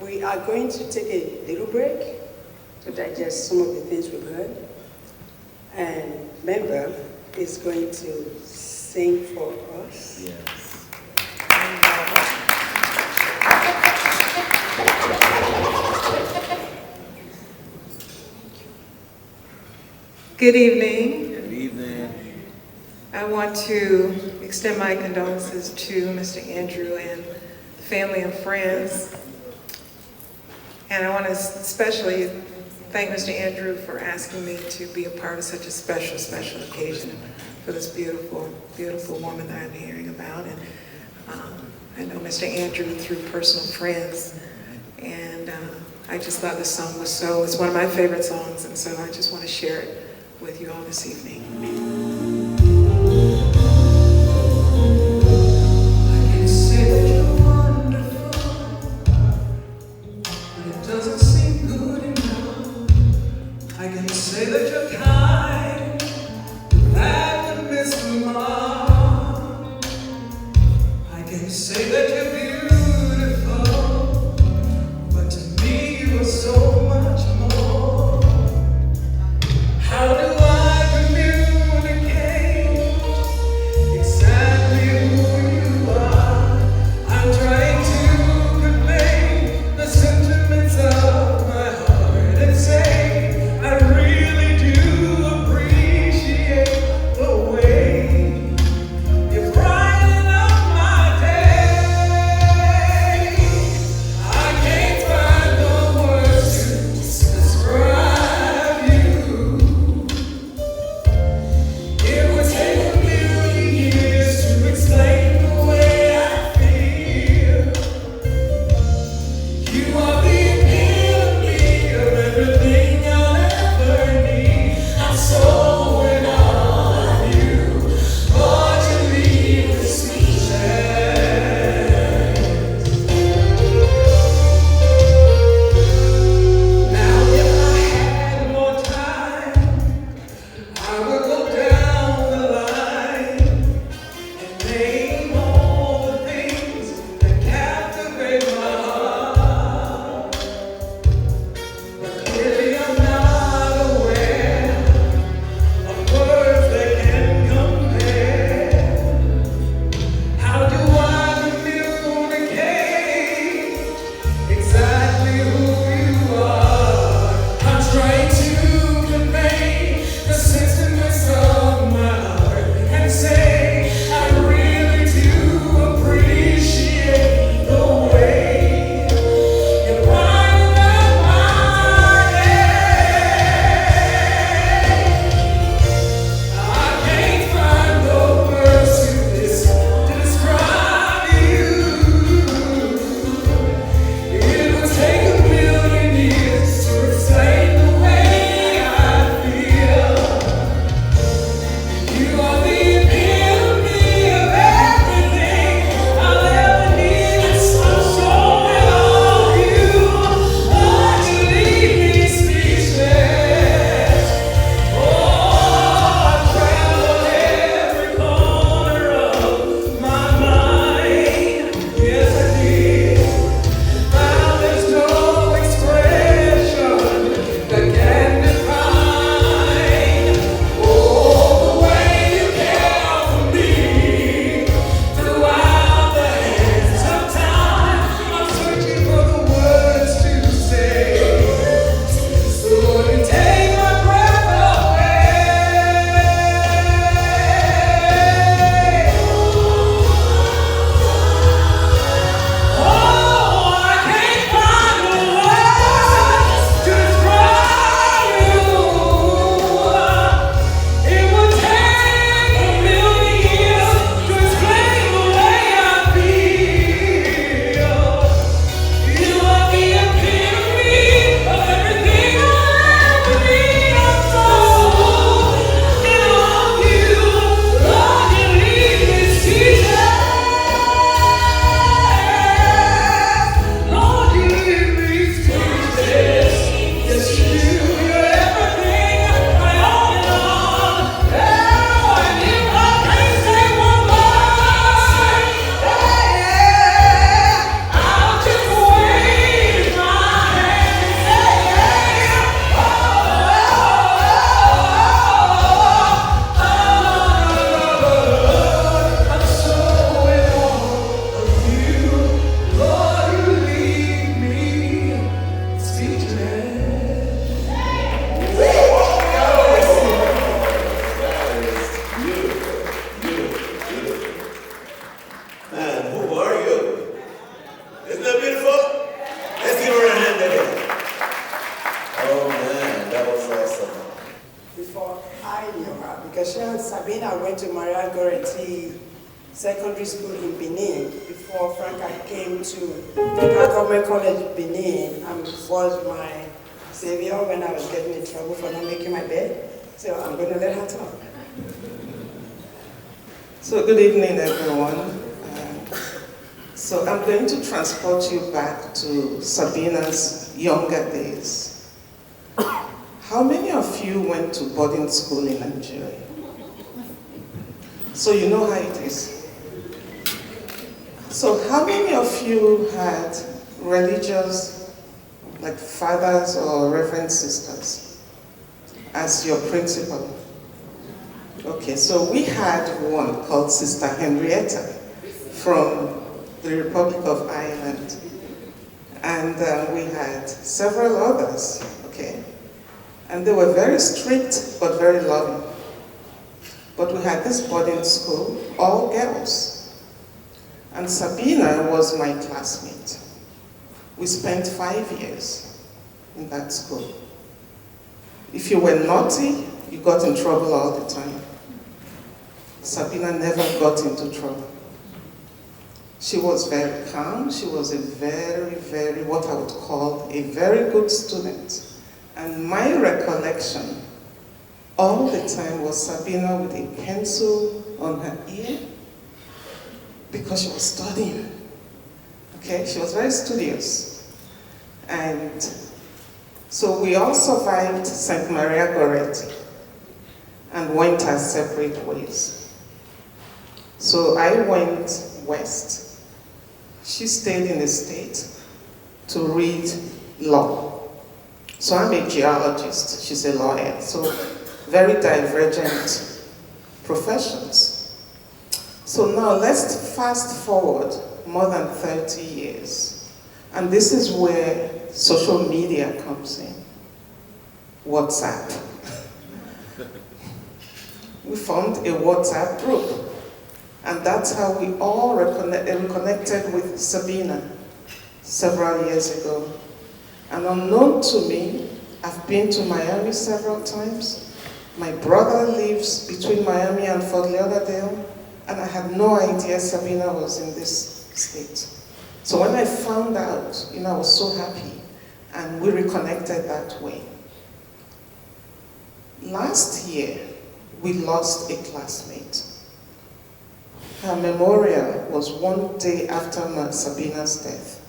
We are going to take a little break to digest some of the things we've heard. And Member is going to sing for us. Yes. Good evening. Good evening. I want to extend my condolences to Mr. Andrew and the family and friends. And I want to especially thank Mr. Andrew for asking me to be a part of such a special, special occasion for this beautiful, beautiful woman that I'm hearing about. And I know Mr. Andrew through personal friends. And I just thought this song was it's one of my favorite songs. And so I just want to share it with you all this evening. I can say that you're wonderful, but it doesn't seem good enough. I can say that you're kind, but that would miss the mark. I can say that you're beautiful, but to me you are so much more. How do I communicate exactly who you are? I'm trying to convey the sentiments of my heart and say I really do appreciate the way you brighten up my day. I can't find the words to describe you. It would take a million years to explain the way I feel. You are the epitome of everything I'll ever need. I'm so in awe of you. Lord, you leave me speechless. Now if I had more time, I would go down the line and name all the things that captivate my heart. Sabina went to Maria Goretti Secondary School in Benin before Franca came to Federal Government College Benin and was my savior when I was getting in trouble for not making my bed. So I'm going to let her talk. So good evening, everyone. So I'm going to transport you back to Sabina's younger days. How many of you went to boarding school in Nigeria? So you know how it is. So how many of you had religious, like fathers or reverend sisters, as your principal? Okay, so we had one called Sister Henrietta from the Republic of Ireland. And we had several others, okay? And they were very strict, but very loving. But we had this boarding school, all girls. And Sabina was my classmate. We spent 5 years in that school. If you were naughty, you got in trouble all the time. Sabina never got into trouble. She was very calm. She was a very, what I would call a very good student. And my recollection all the time was Sabina with a pencil on her ear because she was studying. Okay, she was very studious. And so we all survived St. Maria Goretti and went our separate ways. So I went west. She stayed in the state to read law. So I'm a geologist, she's a lawyer. So very divergent professions. So now let's fast forward more than 30 years. And this is where social media comes in. WhatsApp. We formed a WhatsApp group. And that's how we all reconnected with Sabina several years ago. And unknown to me, I've been to Miami several times. My brother lives between Miami and Fort Lauderdale, and I had no idea Sabina was in this state. So when I found out, I was so happy, and we reconnected that way. Last year, we lost a classmate. Her memorial was one day after Sabina's death.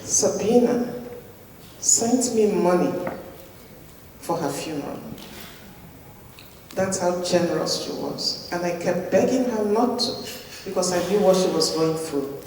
Sabina sent me money for her funeral. That's how generous she was. And I kept begging her not to, because I knew what she was going through.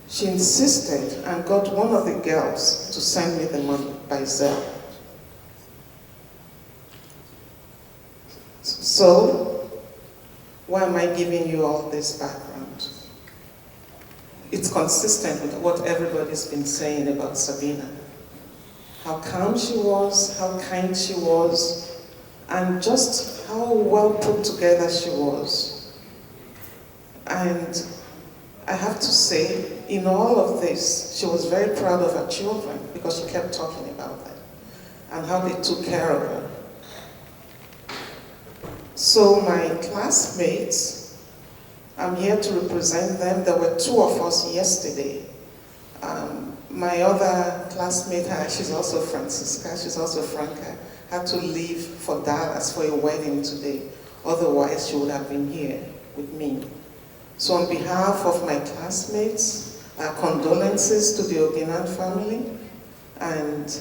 She insisted and got one of the girls to send me the money by Zelle. So, why am I giving you all this background? It's consistent with what everybody's been saying about Sabina. How calm she was, how kind she was, and just how well put together she was. And I have to say, in all of this, she was very proud of her children because she kept talking about them and how they took care of her. So my classmates, I'm here to represent them. There were 2 of us yesterday. My other classmate, she's also Francisca, she's also Franca, had to leave for Dallas for a wedding today. Otherwise, she would have been here with me. So on behalf of my classmates, condolences to the Oghinan family, and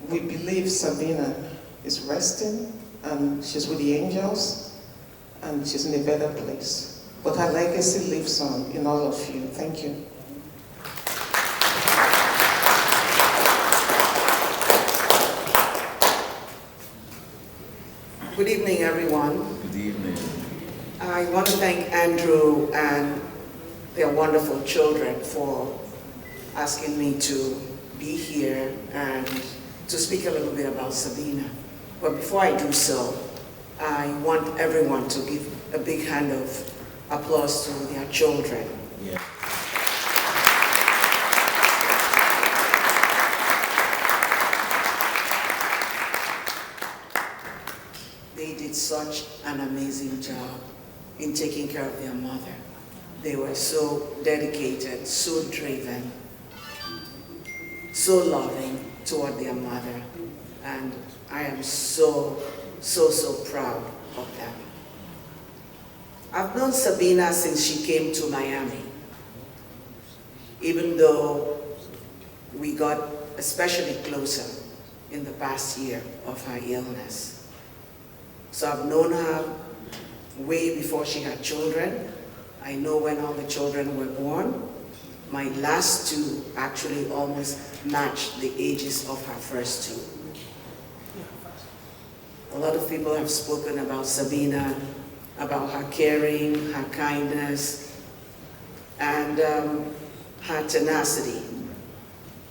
we believe Sabina is resting, and she's with the angels, and she's in a better place. But her legacy lives on in all of you. Thank you. Good evening, everyone. Good evening. I want to thank Andrew and their wonderful children for asking me to be here and to speak a little bit about Sabina. But before I do so, I want everyone to give a big hand of applause to their children. Yeah. They did an amazing job in taking care of their mother. They were so dedicated, so driven, so loving toward their mother. And I am so proud of them. I've known Sabina since she came to Miami, even though we got especially closer in the past year of her illness. So I've known her way before she had children. I know when all the children were born. My last two actually almost matched the ages of her first two. A lot of people have spoken about Sabina, about her caring, her kindness, and her tenacity.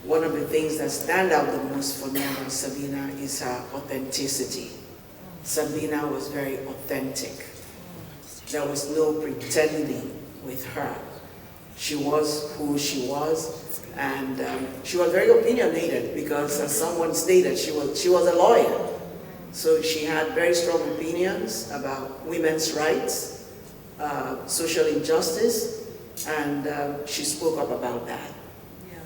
One of the things that stand out the most for me about Sabina is her authenticity. Sabina was very authentic. There was no pretending with her. She was who she was, and she was very opinionated because, as someone stated, she was a lawyer. So she had very strong opinions about women's rights, social injustice, and she spoke up about that. Yeah.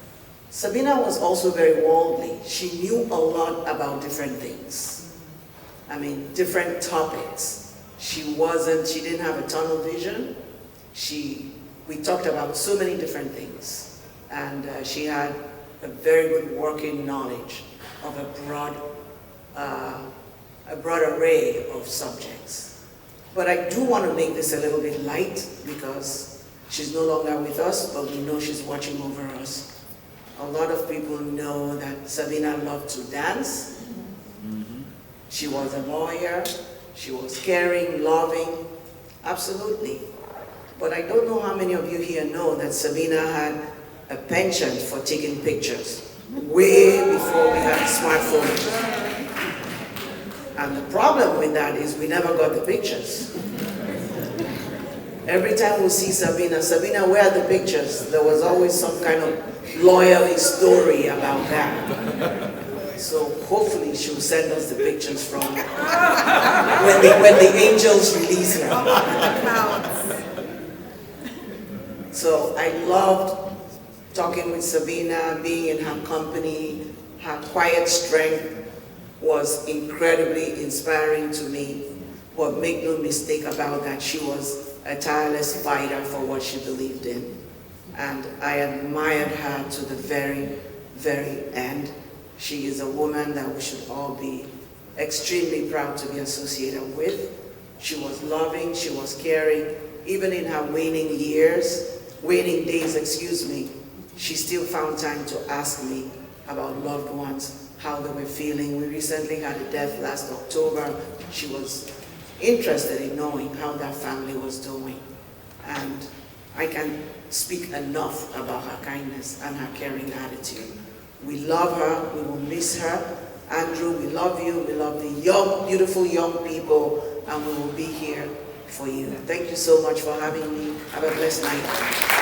Sabina was also very worldly. She knew a lot about different things. I mean, different topics. She didn't have a tunnel vision. We talked about so many different things. And she had a very good working knowledge of a broad array of subjects. But I do want to make this a little bit light because she's no longer with us, but we know she's watching over us. A lot of people know that Sabina loved to dance. She was a lawyer. She was caring, loving, absolutely. But I don't know how many of you here know that Sabina had a penchant for taking pictures way before we had smartphones. And the problem with that is we never got the pictures. Every time we see Sabina, where are the pictures? There was always some kind of loyalty story about that. So hopefully she'll send us the pictures from when the angels release her. So I loved talking with Sabina, being in her company. Her quiet strength was incredibly inspiring to me. But make no mistake about that, she was a tireless fighter for what she believed in. And I admired her to the very, very end. She is a woman that we should all be extremely proud to be associated with. She was loving, she was caring. Even in her waning days, she still found time to ask me about loved ones, how they were feeling. We recently had a death last October. She was interested in knowing how that family was doing. And I can't speak enough about her kindness and her caring attitude. We love her, we will miss her. Andrew, we love you, we love the young, beautiful young people, and we will be here for you. Thank you so much for having me. Have a blessed night.